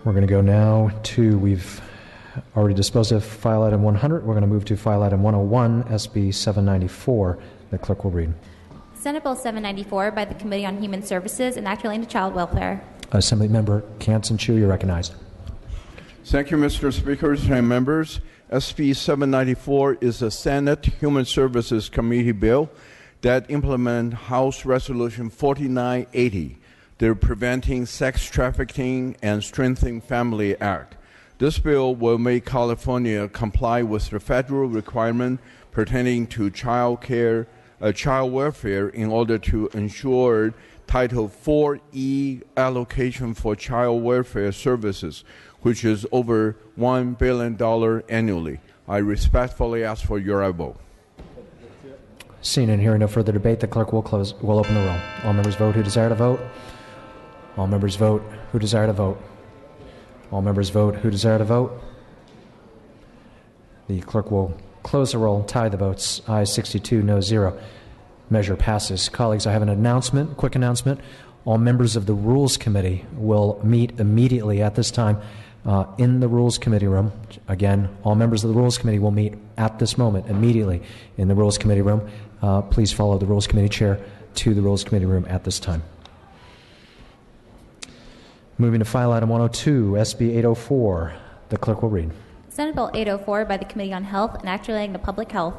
We're going to go now to, we've already disposed of file item 100. We're going to move to file item 101, SB 794. The clerk will read. Senate Bill 794 by the Committee on Human Services and Act relating to Child Welfare. Assembly Member Kansen-Chu, you're recognized. Thank you, Mr. Speaker and members. SB 794 is a Senate Human Services Committee bill that implements House Resolution 4980, the Preventing Sex Trafficking and Strengthening Family Act. This bill will make California comply with the federal requirement pertaining to child welfare in order to ensure Title 4E allocation for child welfare services, which is over $1 billion annually. I respectfully ask for your vote. Seeing and hearing no further debate, the clerk will open the roll. All members vote who desire to vote. All members vote who desire to vote. All members vote who desire to vote. The clerk will close the roll, tally the votes. Ayes 62, no 0. Measure passes. Colleagues, I have an announcement, quick announcement. All members of the Rules Committee will meet immediately at this time in the Rules Committee room. Again, all members of the Rules Committee will meet at this moment immediately in the Rules Committee room. Please follow the Rules Committee chair to the Rules Committee room at this time. Moving to file item 102, SB 804. The clerk will read. Senate Bill 804 by the Committee on Health and Act relating to Public Health.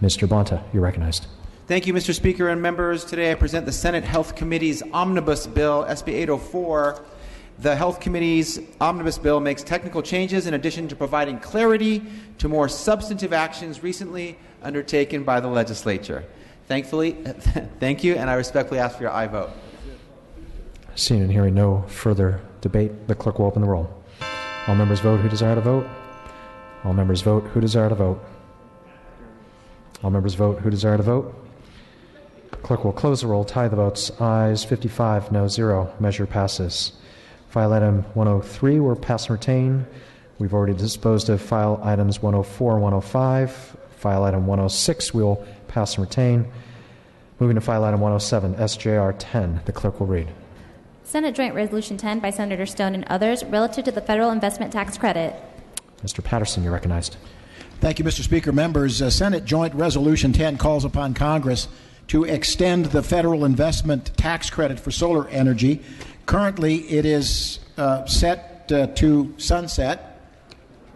Mr. Bonta, you're recognized. Thank you, Mr. Speaker and members. Today I present the Senate Health Committee's Omnibus Bill, SB 804. The Health Committee's Omnibus Bill makes technical changes in addition to providing clarity to more substantive actions recently undertaken by the legislature. Thank you, and I respectfully ask for your aye vote. Seeing and hearing no further debate, the clerk will open the roll. All members vote who desire to vote. All members vote who desire to vote. All members vote who desire to vote. Clerk will close the roll, tie the votes. Ayes 55, no 0. Measure passes. File item 103 were pass and retain. We've already disposed of file items 104 and 105. File item 106 we will pass and retain. Moving to file item 107, SJR 10. The clerk will read. Senate Joint Resolution 10 by Senator Stone and others relative to the federal investment tax credit. Mr. Patterson, you're recognized. Thank you, Mr. Speaker. Members, Senate Joint Resolution 10 calls upon Congress to extend the federal investment tax credit for solar energy. Currently, it is set to sunset.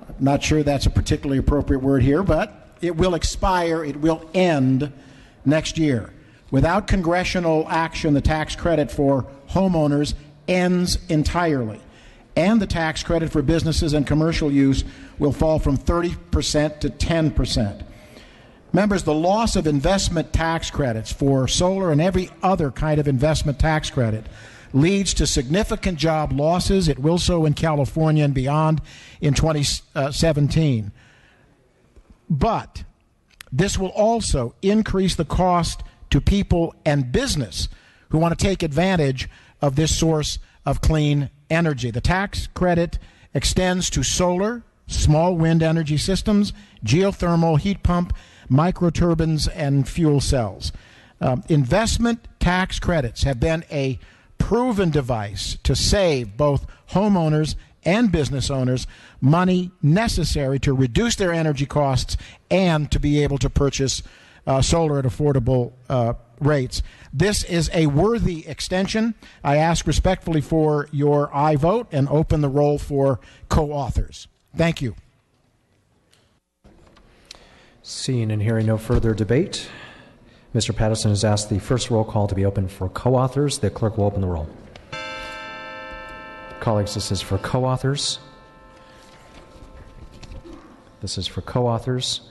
I'm not sure that's a particularly appropriate word here, but it will expire, it will end next year. Without congressional action, the tax credit for homeowners ends entirely, and the tax credit for businesses and commercial use will fall from 30% to 10%. Members, the loss of investment tax credits for solar and every other kind of investment tax credit leads to significant job losses. It will so in California and beyond in 2017. But this will also increase the cost to people and business who want to take advantage of this source of clean energy. The tax credit extends to solar, small wind energy systems, geothermal, heat pump, microturbines, and fuel cells. Investment tax credits have been a proven device to save both homeowners and business owners money necessary to reduce their energy costs and to be able to purchase solar at affordable rates. This is a worthy extension. I ask respectfully for your aye vote and open the roll for co-authors. Thank you. Seeing and hearing no further debate, Mr. Patterson has asked the first roll call to be open for co-authors. The clerk will open the roll. Colleagues, this is for co-authors. This is for co-authors.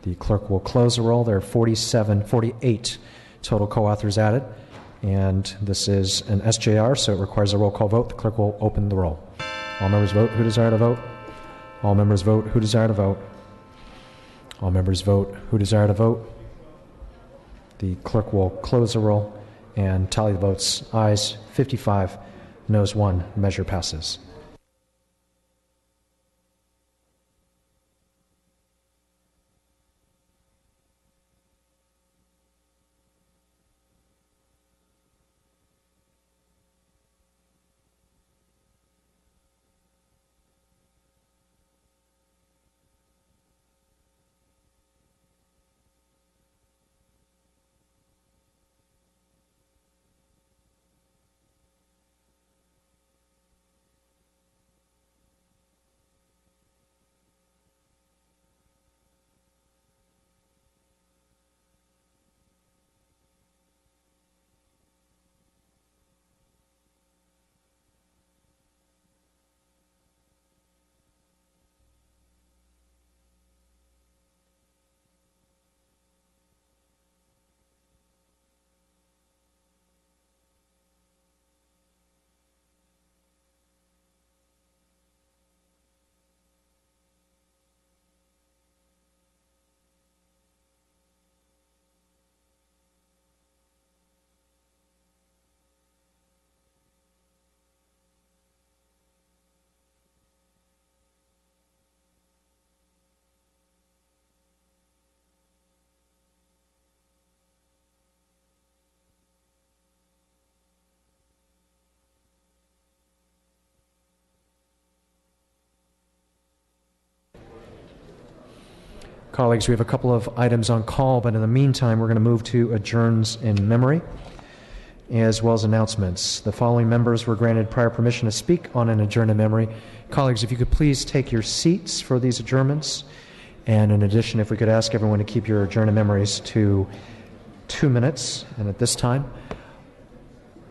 The clerk will close the roll. There are 48 total co-authors added. And this is an SJR, so it requires a roll call vote. The clerk will open the roll. All members vote who desire to vote. All members vote who desire to vote. All members vote who desire to vote. The clerk will close the roll and tally the votes. Ayes 55, noes 1. Measure passes. Colleagues, we have a couple of items on call, but in the meantime, we're going to move to adjourns in memory, as well as announcements. The following members were granted prior permission to speak on an adjourn in memory. Colleagues, if you could please take your seats for these adjournments. And in addition, if we could ask everyone to keep your adjourn in memories to 2 minutes. And at this time,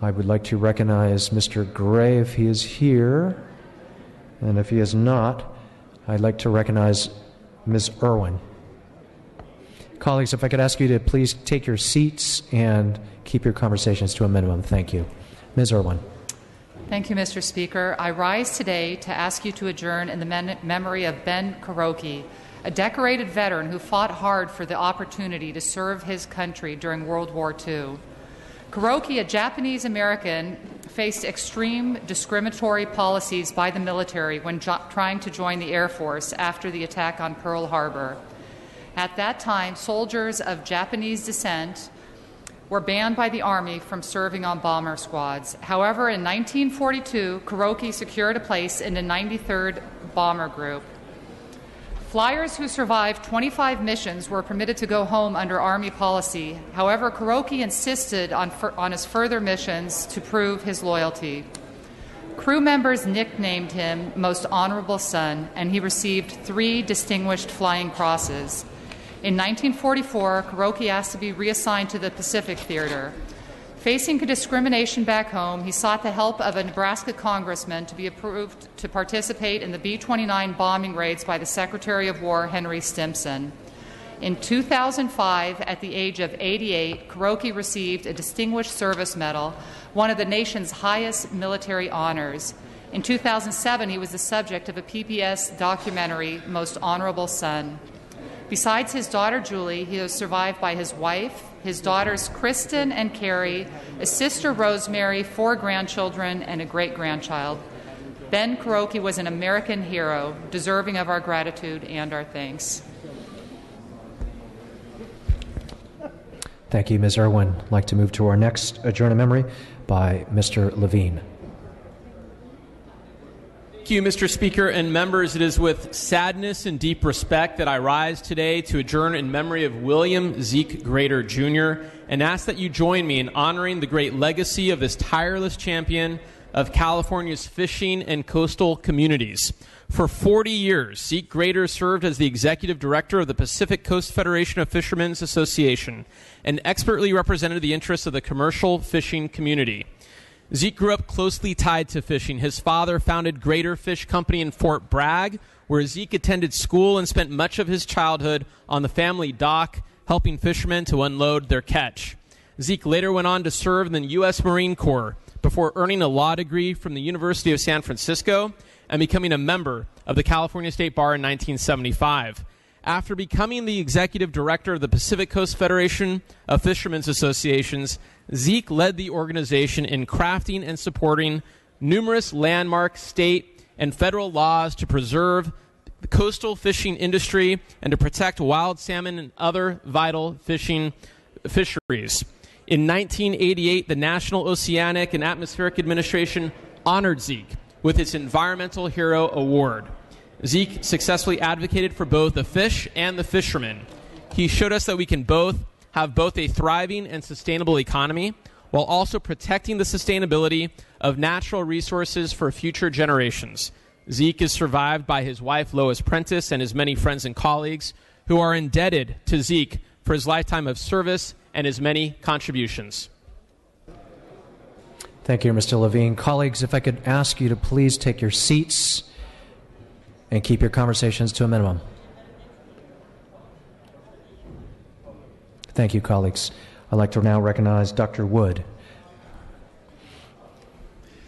I would like to recognize Mr. Gray if he is here. And if he is not, I'd like to recognize Ms. Irwin. Colleagues, if I could ask you to please take your seats and keep your conversations to a minimum. Thank you. Ms. Irwin. Thank you, Mr. Speaker. I rise today to ask you to adjourn in the memory of Ben Kuroki, a decorated veteran who fought hard for the opportunity to serve his country during World War II. Kuroki, a Japanese American, faced extreme discriminatory policies by the military when trying to join the Air Force after the attack on Pearl Harbor. At that time, soldiers of Japanese descent were banned by the Army from serving on bomber squads. However, in 1942, Kuroki secured a place in the 93rd Bomber Group. Flyers who survived 25 missions were permitted to go home under Army policy. However, Kuroki insisted on his further missions to prove his loyalty. Crew members nicknamed him Most Honorable Son, and he received 3 Distinguished Flying Crosses. In 1944, Kuroki asked to be reassigned to the Pacific Theater. Facing discrimination back home, he sought the help of a Nebraska congressman to be approved to participate in the B-29 bombing raids by the Secretary of War, Henry Stimson. In 2005, at the age of 88, Kuroki received a Distinguished Service Medal, one of the nation's highest military honors. In 2007, he was the subject of a PBS documentary, Most Honorable Son. Besides his daughter, Julie, he is survived by his wife, his daughters, Kristen and Carrie, a sister, Rosemary, 4 grandchildren, and a great-grandchild. Ben Kuroki was an American hero, deserving of our gratitude and our thanks. Thank you, Ms. Irwin. I'd like to move to our next adjourn in memory by Mr. Levine. Thank you, Mr. Speaker and members. It is with sadness and deep respect that I rise today to adjourn in memory of William Zeke Grader, Jr., and ask that you join me in honoring the great legacy of this tireless champion of California's fishing and coastal communities. For 40 years, Zeke Grader served as the executive director of the Pacific Coast Federation of Fishermen's Association and expertly represented the interests of the commercial fishing community. Zeke grew up closely tied to fishing. His father founded Grader Fish Company in Fort Bragg, where Zeke attended school and spent much of his childhood on the family dock, helping fishermen to unload their catch. Zeke later went on to serve in the U.S. Marine Corps before earning a law degree from the University of San Francisco and becoming a member of the California State Bar in 1975. After becoming the executive director of the Pacific Coast Federation of Fishermen's Associations, Zeke led the organization in crafting and supporting numerous landmark state and federal laws to preserve the coastal fishing industry and to protect wild salmon and other vital fisheries. In 1988, the National Oceanic and Atmospheric Administration honored Zeke with its Environmental Hero Award. Zeke successfully advocated for both the fish and the fishermen. He showed us that we can have both a thriving and sustainable economy while also protecting the sustainability of natural resources for future generations. Zeke is survived by his wife, Lois Prentice, and his many friends and colleagues who are indebted to Zeke for his lifetime of service and his many contributions. Thank you, Mr. Levine. Colleagues, if I could ask you to please take your seats and keep your conversations to a minimum. Thank you, colleagues. I'd like to now recognize Dr. Wood.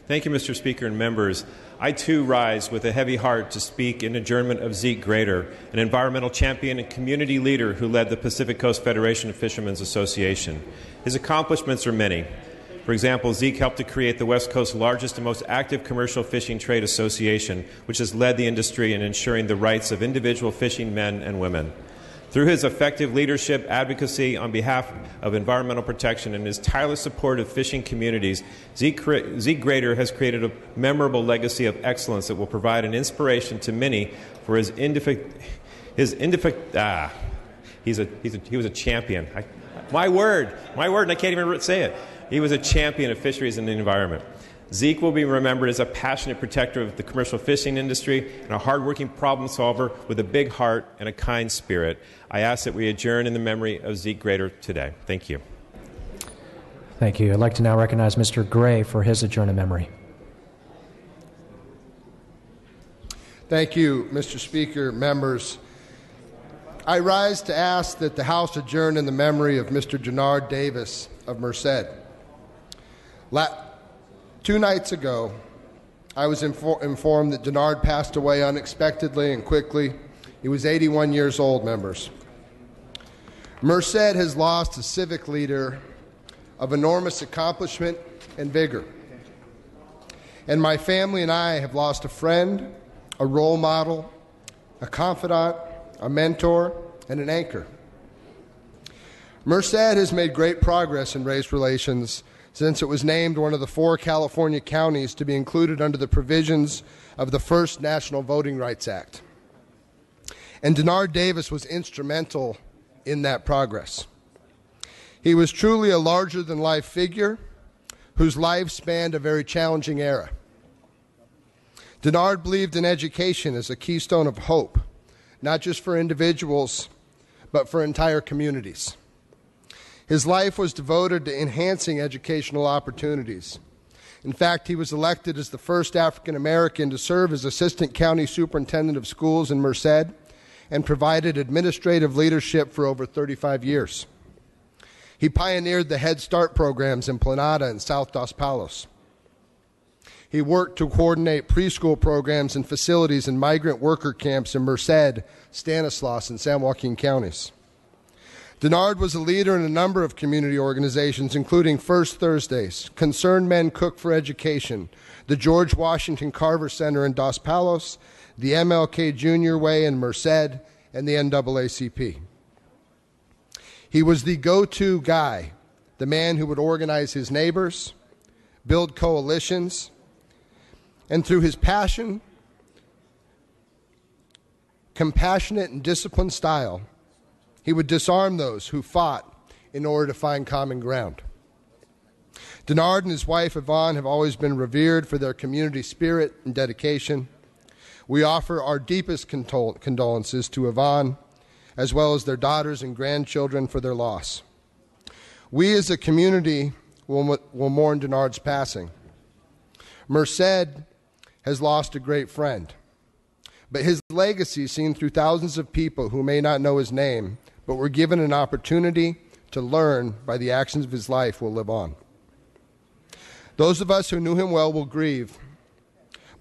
Thank you, Mr. Speaker and members. I, too, rise with a heavy heart to speak in adjournment of Zeke Grader, an environmental champion and community leader who led the Pacific Coast Federation of Fishermen's Association. His accomplishments are many. For example, Zeke helped to create the West Coast's largest and most active commercial fishing trade association, which has led the industry in ensuring the rights of individual fishing men and women. Through his effective leadership, advocacy on behalf of environmental protection, and his tireless support of fishing communities, Zeke Grader has created a memorable legacy of excellence that will provide an inspiration to many for his He was a champion. My word, and I can't even say it. He was a champion of fisheries and the environment. Zeke will be remembered as a passionate protector of the commercial fishing industry and a hardworking problem solver with a big heart and a kind spirit. I ask that we adjourn in the memory of Zeke Grater today. Thank you. Thank you. I'd like to now recognize Mr. Gray for his adjourn in memory. Thank you, Mr. Speaker, members. I rise to ask that the House adjourn in the memory of Mr. Denard Davis of Merced. 2 nights ago, I was informed that Denard passed away unexpectedly and quickly. He was 81 years old, members. Merced has lost a civic leader of enormous accomplishment and vigor. And my family and I have lost a friend, a role model, a confidant, a mentor, and an anchor. Merced has made great progress in race relations since it was named one of the 4 California counties to be included under the provisions of the first National Voting Rights Act. And Denard Davis was instrumental in that progress. He was truly a larger-than-life figure whose life spanned a very challenging era. Denard believed in education as a keystone of hope, not just for individuals, but for entire communities. His life was devoted to enhancing educational opportunities. In fact, he was elected as the first African American to serve as Assistant County Superintendent of Schools in Merced and provided administrative leadership for over 35 years. He pioneered the Head Start programs in Planada and South Dos Palos. He worked to coordinate preschool programs and facilities in migrant worker camps in Merced, Stanislaus, and San Joaquin counties. Denard was a leader in a number of community organizations, including First Thursdays, Concerned Men Cook for Education, the George Washington Carver Center in Dos Palos, the MLK Junior Way in Merced, and the NAACP. He was the go-to guy, the man who would organize his neighbors, build coalitions, and through his passion, compassionate and disciplined style, he would disarm those who fought in order to find common ground. Denard and his wife Yvonne have always been revered for their community spirit and dedication. We offer our deepest condolences to Yvonne, as well as their daughters and grandchildren for their loss. We as a community will mourn Denard's passing. Merced has lost a great friend, but his legacy, seen through thousands of people who may not know his name, but were given an opportunity to learn by the actions of his life, will live on. Those of us who knew him well will grieve,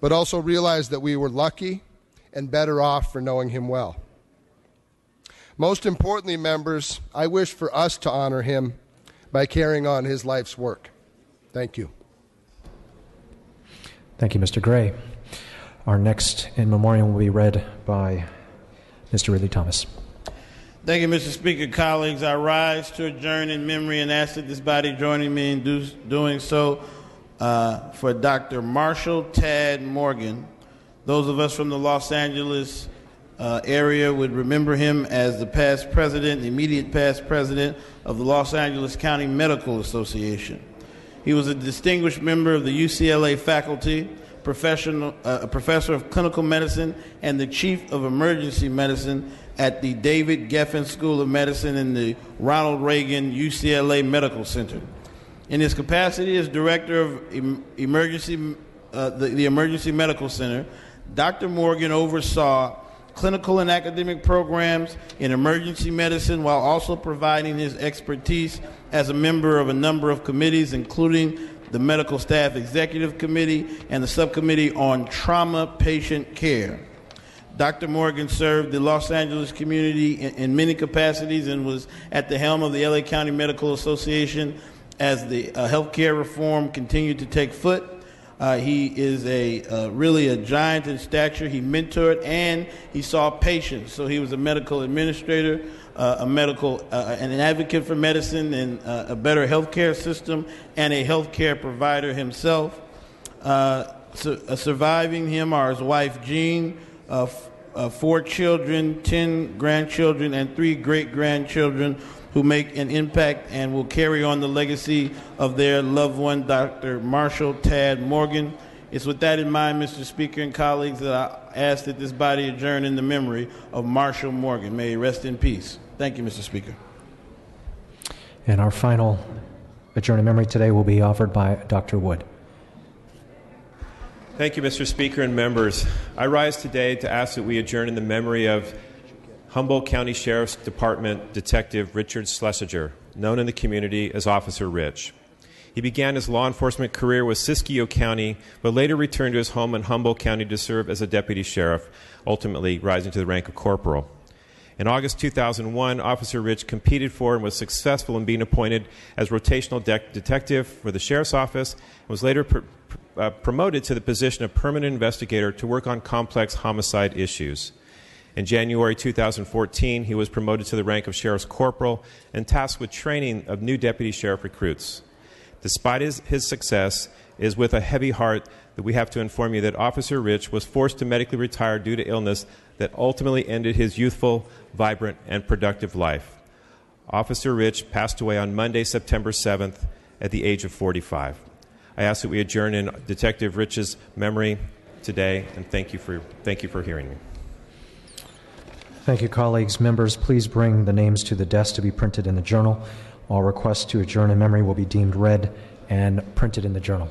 but also realize that we were lucky and better off for knowing him well. Most importantly, members, I wish for us to honor him by carrying on his life's work. Thank you. Thank you, Mr. Gray. Our next in memoriam will be read by Mr. Ridley Thomas. Thank you, Mr. Speaker. Colleagues, I rise to adjourn in memory and ask that this body joining me in doing so for Dr. Marshall Tad Morgan. Those of us from the Los Angeles area would remember him as the past president, the immediate past president of the Los Angeles County Medical Association. He was a distinguished member of the UCLA faculty, a professor of clinical medicine, and the chief of emergency medicine at the David Geffen School of Medicine and the Ronald Reagan UCLA Medical Center. In his capacity as director of the Emergency Medical Center, Dr. Morgan oversaw clinical and academic programs in emergency medicine while also providing his expertise as a member of a number of committees, including the Medical Staff Executive Committee and the Subcommittee on Trauma Patient Care. Dr. Morgan served the Los Angeles community in many capacities and was at the helm of the LA County Medical Association as the healthcare reform continued to take foot. He is really a giant in stature. He mentored and he saw patients. So he was a medical administrator, an advocate for medicine and a better healthcare system, and a healthcare provider himself. Surviving him are his wife Jean, 4 children, 10 grandchildren, and 3 great-grandchildren who make an impact and will carry on the legacy of their loved one, Dr. Marshall Tad Morgan. It's with that in mind, Mr. Speaker and colleagues, that I ask that this body adjourn in the memory of Marshall Morgan. May he rest in peace. Thank you, Mr. Speaker. And our final adjourn in memory today will be offered by Dr. Wood. Thank you, Mr. Speaker and members. I rise today to ask that we adjourn in the memory of Humboldt County Sheriff's Department Detective Richard Schlesinger, known in the community as Officer Rich. He began his law enforcement career with Siskiyou County, but later returned to his home in Humboldt County to serve as a deputy sheriff, ultimately rising to the rank of corporal. In August 2001, Officer Rich competed for and was successful in being appointed as rotational detective for the Sheriff's Office and was later promoted to the position of permanent investigator to work on complex homicide issues. In January 2014, he was promoted to the rank of Sheriff's Corporal and tasked with training of new deputy sheriff recruits. Despite his success, it is with a heavy heart that we have to inform you that Officer Rich was forced to medically retire due to illness that ultimately ended his youthful, vibrant, and productive life. Officer Rich passed away on Monday, September 7th, at the age of 45. I ask that we adjourn in Detective Rich's memory today, and thank you for hearing me. Thank you, colleagues. Members, please bring the names to the desk to be printed in the journal. All requests to adjourn in memory will be deemed read and printed in the journal.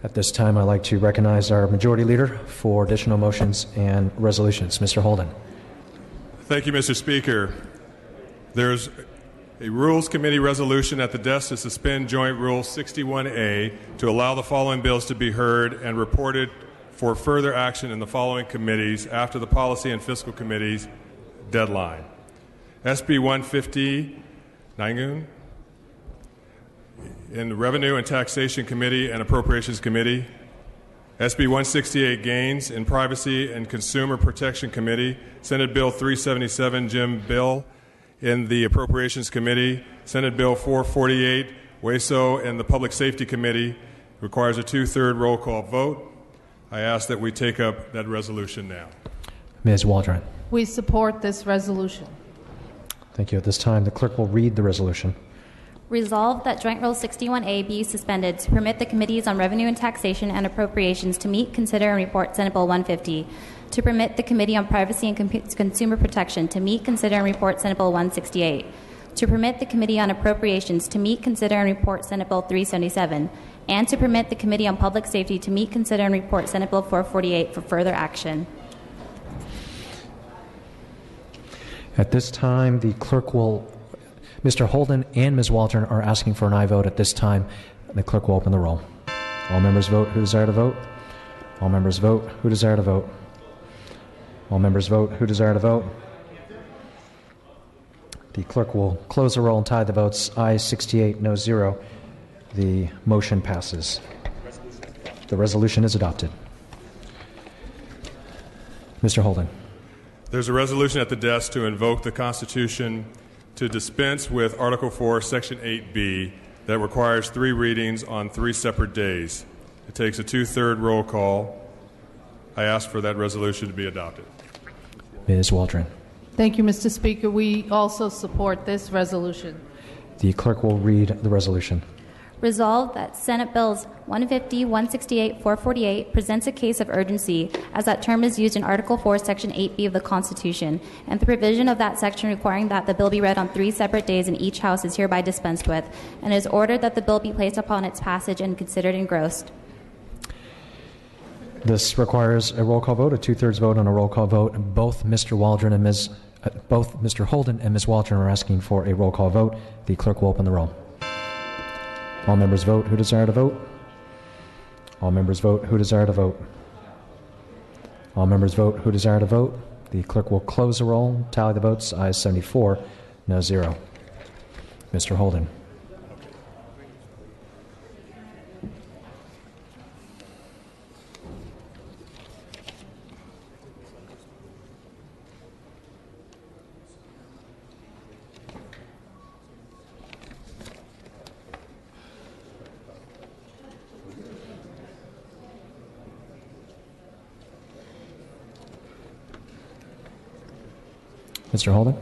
At this time, I'd like to recognize our Majority Leader for additional motions and resolutions. Mr. Holden. Thank you, Mr. Speaker. There's a Rules Committee resolution at the desk to suspend Joint Rule 61A to allow the following bills to be heard and reported for further action in the following committees after the Policy and Fiscal Committee's deadline. SB 150, Nangoon, in the Revenue and Taxation Committee and Appropriations Committee. SB 168, Gains in Privacy and Consumer Protection Committee. Senate Bill 377, Jim Bill, in the Appropriations Committee. Senate Bill 448, WASO, in the Public Safety Committee. Requires a 2/3 roll call vote. I ask that we take up that resolution now. Ms. Waldron. We support this resolution. Thank you. At this time, the clerk will read the resolution. Resolved that Joint Rule 61A be suspended to permit the Committees on Revenue and Taxation and Appropriations to meet, consider, and report Senate Bill 150, to permit the Committee on Privacy and Consumer Protection to meet, consider, and report Senate Bill 168, to permit the Committee on Appropriations to meet, consider, and report Senate Bill 377, and to permit the Committee on Public Safety to meet, consider, and report Senate Bill 448 for further action. At this time, the clerk will, Mr. Holden and Ms. Waldron are asking for an aye vote at this time. The clerk will open the roll. All members vote who desire to vote. All members vote who desire to vote. All members vote who desire to vote. The clerk will close the roll and tie the votes. Aye 68, no 0. The motion passes. The resolution is adopted. Mr. Holden. There's a resolution at the desk to invoke the Constitution to dispense with Article 4, Section 8B that requires 3 readings on 3 separate days. It takes a 2/3 roll call. I ask for that resolution to be adopted. Ms. Waldron. Thank you, Mr. Speaker. We also support this resolution. The clerk will read the resolution. Resolved that Senate Bills 150, 168, 448 presents a case of urgency, as that term is used in Article 4, Section 8B of the Constitution, and the provision of that section requiring that the bill be read on 3 separate days in each House is hereby dispensed with, and it is ordered that the bill be placed upon its passage and considered engrossed. This requires a roll call vote, a two-thirds vote on a roll call vote. Both Mr. Holden and Ms. Waldron are asking for a roll call vote. The clerk will open the roll. All members vote who desire to vote. All members vote who desire to vote. All members vote who desire to vote. The clerk will close the roll, tally the votes. Ayes 74, no 0. Mr. Holden. Mr. Holden.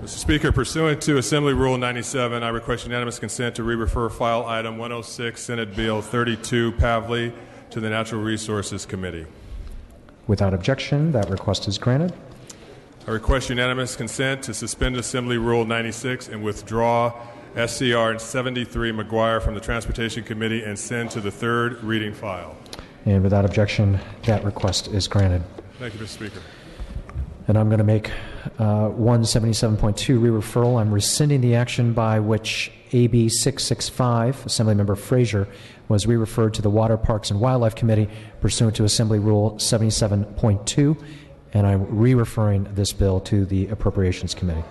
Mr. Speaker, pursuant to Assembly Rule 97, I request unanimous consent to re-refer file item 106, Senate Bill 32, Pavley, to the Natural Resources Committee. Without objection, that request is granted. I request unanimous consent to suspend Assembly Rule 96 and withdraw SCR 73 McGuire from the Transportation Committee and send to the third reading file. And without objection, that request is granted. Thank you, Mr. Speaker. And I'm going to make 177.2 re-referral. I'm rescinding the action by which AB 665, Assemblymember Frazier, was re-referred to the Water, Parks, and Wildlife Committee pursuant to Assembly Rule 77.2, and I'm re-referring this bill to the Appropriations Committee.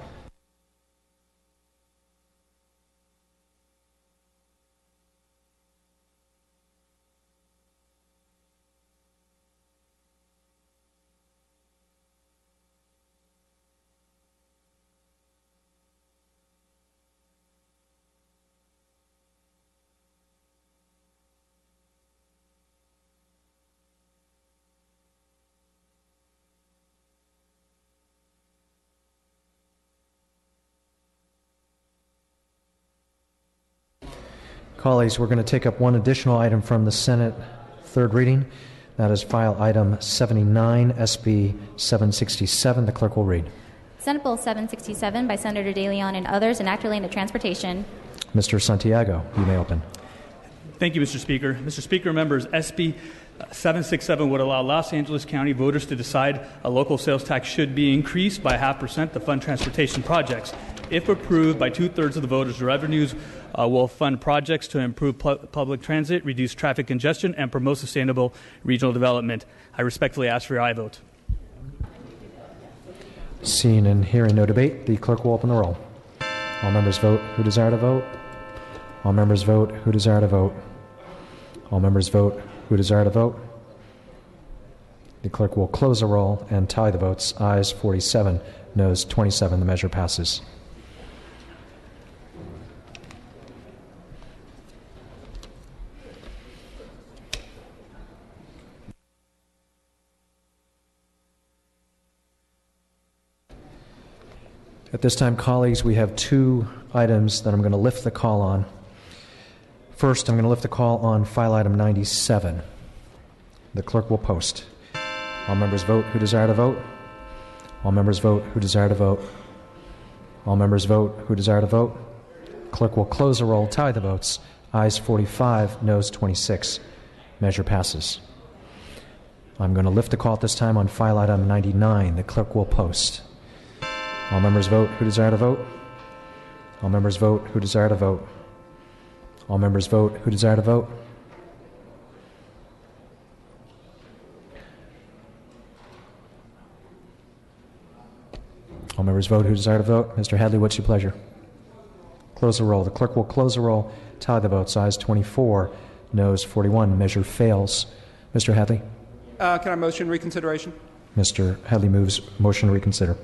Colleagues, we're going to take up one additional item from the Senate third reading. That is file item 79, SB 767. The clerk will read. Senate Bill 767 by Senator De Leon and others, and act relating to transportation. Mr. Santiago, you may open. Thank you, Mr. Speaker. Mr. Speaker, members, SB 767 would allow Los Angeles County voters to decide a local sales tax should be increased by 0.5% to fund transportation projects. If approved by 2/3 of the voters, the revenues will fund projects to improve public transit, reduce traffic congestion, and promote sustainable regional development. I respectfully ask for your aye vote. Seeing and hearing no debate, the clerk will open the roll. All members vote who desire to vote. All members vote who desire to vote. All members vote who desire to vote. The clerk will close the roll and tally the votes. Ayes 47, noes 27. The measure passes. At this time, colleagues, we have two items that I'm going to lift the call on. First, I'm going to lift the call on file item 97. The clerk will post. All members vote who desire to vote. All members vote who desire to vote. All members vote who desire to vote. Clerk will close the roll, tally the votes. Ayes 45, noes 26. Measure passes. I'm going to lift the call at this time on file item 99. The clerk will post. All members vote who desire to vote. All members vote who desire to vote. All members vote who desire to vote. All members vote who desire to vote. Mr. Hadley, what's your pleasure? Close the roll. The clerk will close the roll, tally the votes. Ayes 24, noes 41. Measure fails. Mr. Hadley? Can I motion reconsideration? Mr. Hadley moves motion to reconsider.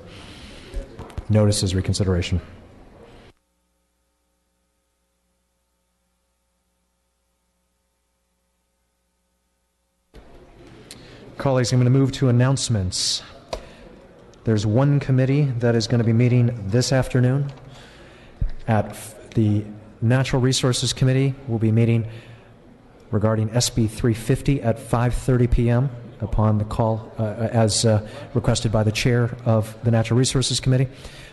Notices reconsideration. Colleagues, I'm going to move to announcements. There's one committee that is going to be meeting this afternoon, The Natural Resources Committee will be meeting regarding SB 350 at 5:30 p.m. upon the call as requested by the chair of the Natural Resources Committee.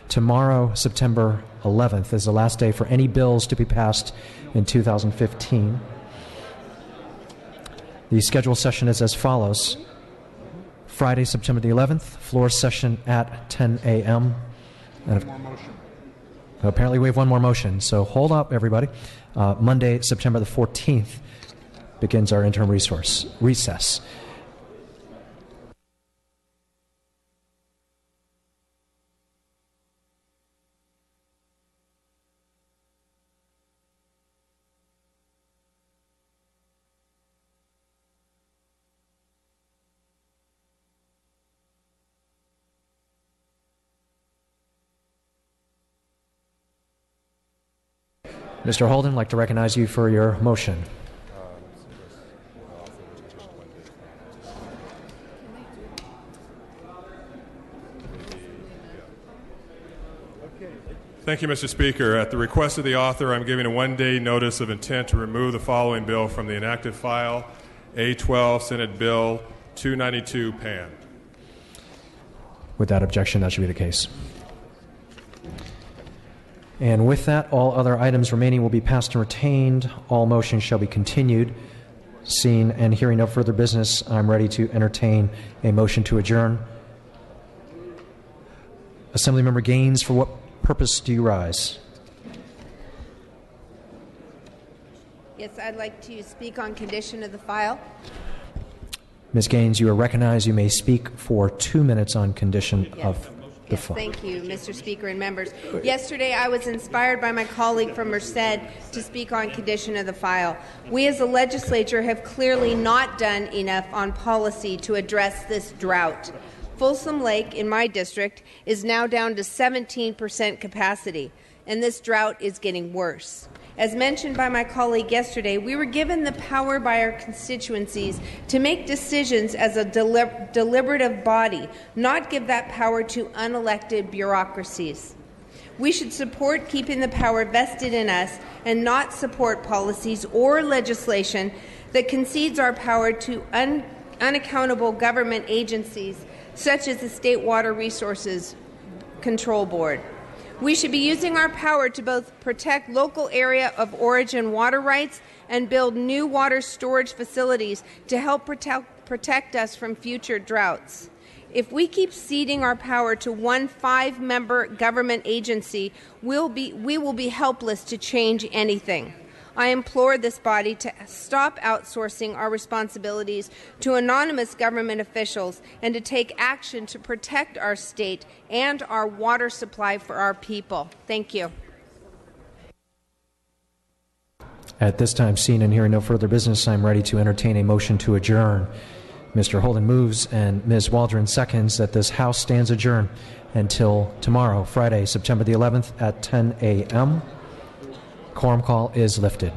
Tomorrow, September 11th, is the last day for any bills to be passed in 2015. The scheduled session is as follows. Friday, September the 11th, floor session at 10 a.m. Apparently we have one more motion, so hold up, everybody. Monday, September the 14th, begins our interim recess. Mr. Holden, I'd like to recognize you for your motion. Thank you, Mr. Speaker. At the request of the author, I'm giving a one-day notice of intent to remove the following bill from the inactive file, A12, Senate Bill 292, PAN. Without objection, that should be the case. And with that, all other items remaining will be passed and retained. All motions shall be continued. Seeing and hearing no further business, I'm ready to entertain a motion to adjourn. Assemblymember Gaines, for what purpose do you rise? Yes, I'd like to speak on condition of the file. Ms. Gaines, you are recognized. You may speak for 2 minutes on condition of the file. Thank you, Mr. Speaker and members. Yesterday, I was inspired by my colleague from Merced to speak on condition of the file. We as a legislature have clearly not done enough on policy to address this drought. Folsom Lake, in my district, is now down to 17% capacity, and this drought is getting worse. As mentioned by my colleague yesterday, we were given the power by our constituencies to make decisions as a deliberative body, not give that power to unelected bureaucracies. We should support keeping the power vested in us and not support policies or legislation that concedes our power to unaccountable government agencies such as the State Water Resources Control Board. We should be using our power to both protect local area of origin water rights and build new water storage facilities to help protect us from future droughts. If we keep ceding our power to one 5-member government agency, we will be helpless to change anything. I implore this body to stop outsourcing our responsibilities to anonymous government officials and to take action to protect our state and our water supply for our people. Thank you. At this time, seeing and hearing no further business, I'm ready to entertain a motion to adjourn. Mr. Holden moves and Ms. Waldron seconds that this House stands adjourned until tomorrow, Friday, September the 11th at 10 a.m. Quorum call is lifted.